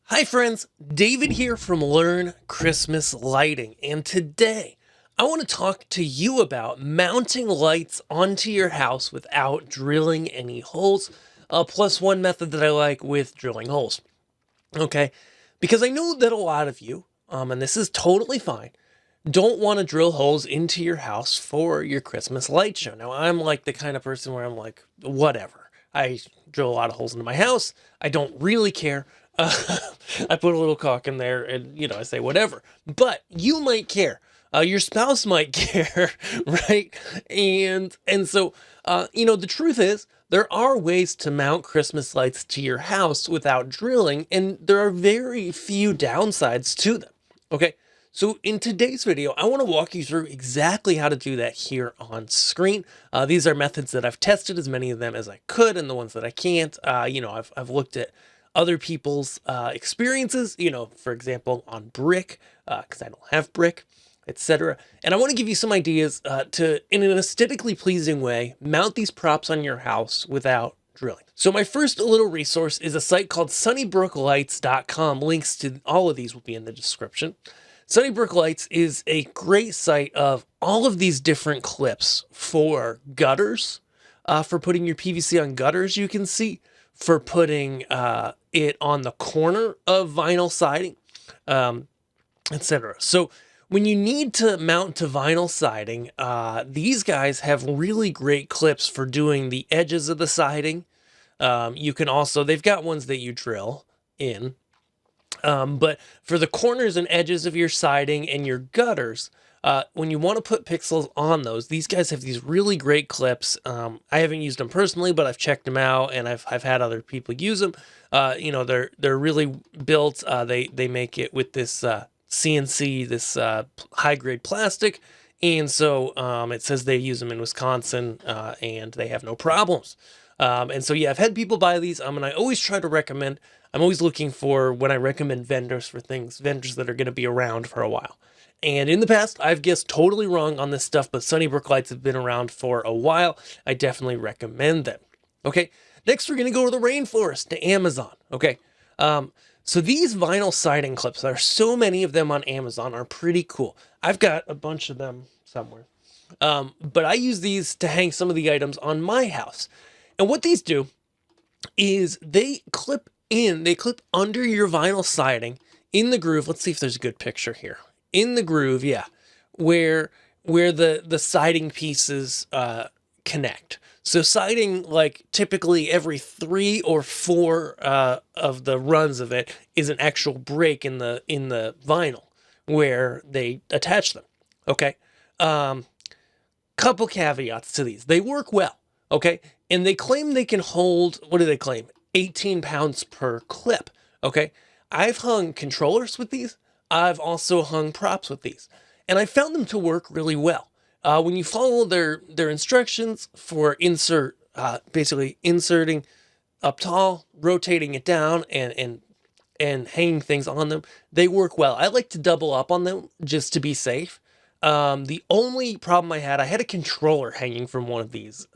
Hi friends, David here from Learn Christmas Lighting, and today I want to talk to you about mounting lights onto your house without drilling any holes, plus one method that I like with drilling holes. Okay, because I know that a lot of you, and this is totally fine, don't want to drill holes into your house for your Christmas light show. Now, I'm like the kind of person where I'm like, whatever. I drill a lot of holes into my house. I don't really care. I put a little caulk in there and, I say whatever. But you might care. Your spouse might care, right? And so, the truth is, there are ways to mount Christmas lights to your house without drilling, and there are very few downsides to them. Okay, so in today's video, I want to walk you through exactly how to do that here on screen. These are methods that I've tested, as many of them as I could, and the ones that I can't. I've looked at other people's experiences, for example, on brick, because I don't have brick, etc. And I want to give you some ideas to, in an aesthetically pleasing way, mount these props on your house without drilling. So my first little resource is a site called SunnybrookLights.com. Links to all of these will be in the description. Sunnybrook Lights is a great site of all of these different clips for gutters, for putting your PVC on gutters, you can see, for putting it on the corner of vinyl siding, etc. So when you need to mount to vinyl siding, these guys have really great clips for doing the edges of the siding. You can also, they've got ones that you drill in, but for the corners and edges of your siding and your gutters, when you want to put pixels on those, these guys have these really great clips. I haven't used them personally, but I've checked them out, and I've had other people use them. They're really built. They make it with this CNC, this high grade plastic, and so it says they use them in Wisconsin, and they have no problems. And so yeah, I've had people buy these. And I always try to recommend. I'm always looking for, when I recommend vendors for things, vendors that are going to be around for a while. And in the past, I've guessed totally wrong on this stuff, but Sunnybrook Lights have been around for a while. I definitely recommend them. Okay, next we're going to go to the rainforest, to Amazon. Okay, so these vinyl siding clips, there are so many of them on Amazon, are pretty cool. I've got a bunch of them somewhere. But I use these to hang some of the items on my house. And what these do is they clip under your vinyl siding in the groove. Let's see if there's a good picture here. In the groove, yeah, where the siding pieces connect. So siding, like typically every 3 or 4 of the runs of it is an actual break in the vinyl where they attach them. Okay, couple caveats to these. They work well. Okay, and they claim they can hold, what do they claim? 18 pounds per clip. Okay, I've hung controllers with these. I've also hung props with these, and I found them to work really well. When you follow their instructions for basically inserting up tall, rotating it down, and hanging things on them, they work well. I like to double up on them just to be safe. The only problem I had a controller hanging from one of these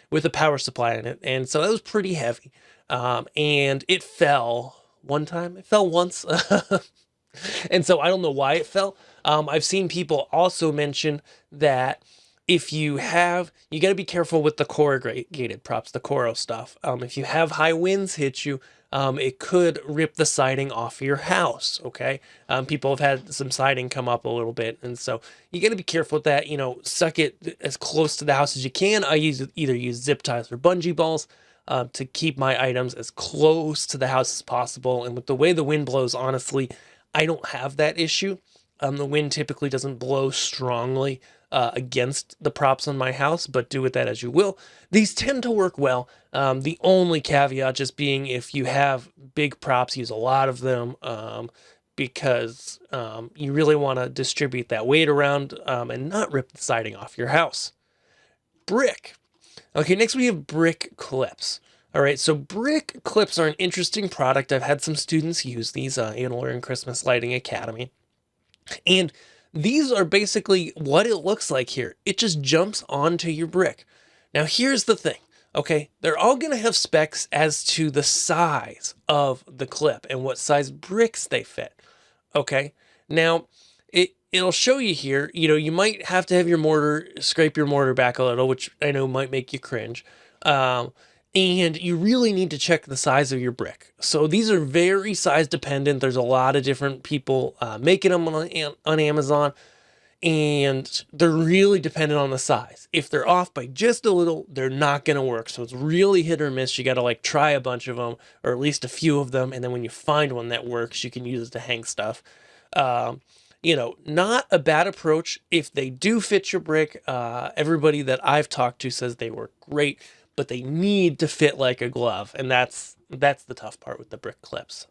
with a power supply in it, and so that was pretty heavy. And it fell one time. It fell once. And so I don't know why it fell. I've seen people also mention that if you got to be careful with the corrugated props, the Coro stuff. If you have high winds hit you, it could rip the siding off your house. Okay. People have had some siding come up a little bit. And so you got to be careful with that. Suck it as close to the house as you can. I either use zip ties or bungee balls to keep my items as close to the house as possible. And with the way the wind blows, honestly, I don't have that issue. The wind typically doesn't blow strongly against the props on my house, but do with that as you will. These tend to work well. The only caveat just being, if you have big props, use a lot of them, because you really want to distribute that weight around and not rip the siding off your house. Brick. Okay, next we have brick clips. All right, so brick clips are an interesting product. I've had some students use these in Learn Christmas Lighting Academy. And these are basically what it looks like here. It just jumps onto your brick. Now, here's the thing. Okay, they're all going to have specs as to the size of the clip and what size bricks they fit. Okay, now it'll show you here, you might have to have your mortar, scrape your mortar back a little, which I know might make you cringe. And you really need to check the size of your brick. So these are very size dependent. There's a lot of different people making them on Amazon, and they're really dependent on the size. If they're off by just a little, they're not going to work. So it's really hit or miss. You got to like try a bunch of them, or at least a few of them. And then when you find one that works, you can use it to hang stuff. Not a bad approach. If they do fit your brick, everybody that I've talked to says they work great, but they need to fit like a glove. And that's the tough part with the brick clips.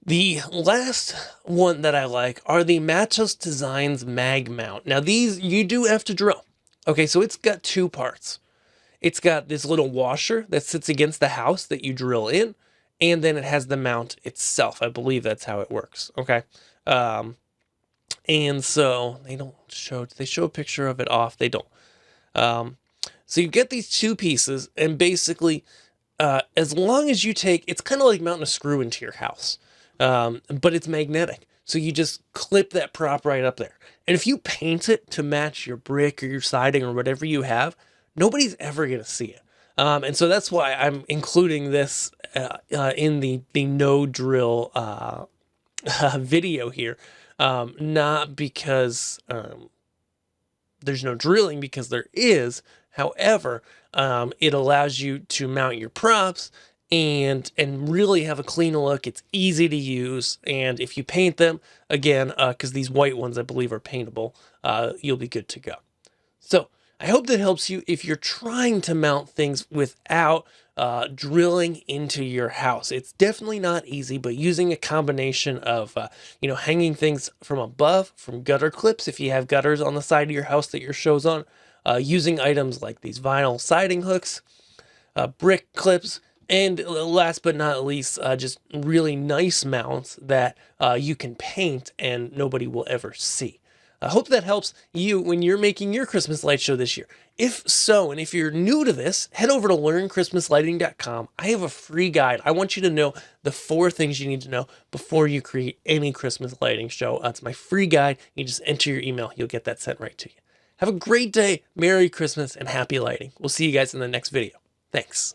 The last one that I like are the Mattos Designs mag mount. Now these you do have to drill. Okay, so it's got two parts. It's got this little washer that sits against the house that you drill in, and then it has the mount itself. I believe that's how it works. Okay. And so they show a picture of it off. They don't. So you get these two pieces, and basically, as long as it's kind of like mounting a screw into your house. But it's magnetic. So you just clip that prop right up there. And if you paint it to match your brick or your siding or whatever you have, nobody's ever going to see it. And so that's why I'm including this in the no drill video here. Not because there's no drilling, because there is. However, it allows you to mount your props and really have a clean look. It's easy to use, and if you paint them, again, because these white ones I believe are paintable, you'll be good to go. So I hope that helps you if you're trying to mount things without drilling into your house. It's definitely not easy, but using a combination of hanging things from above, from gutter clips if you have gutters on the side of your house that your show's on, using items like these vinyl siding hooks, brick clips, and last but not least, just really nice mounts that you can paint and nobody will ever see. I hope that helps you when you're making your Christmas light show this year. If so, and if you're new to this, head over to learnchristmaslighting.com. I have a free guide. I want you to know the 4 things you need to know before you create any Christmas lighting show. It's my free guide. You just enter your email. You'll get that sent right to you. Have a great day. Merry Christmas and happy lighting. We'll see you guys in the next video. Thanks.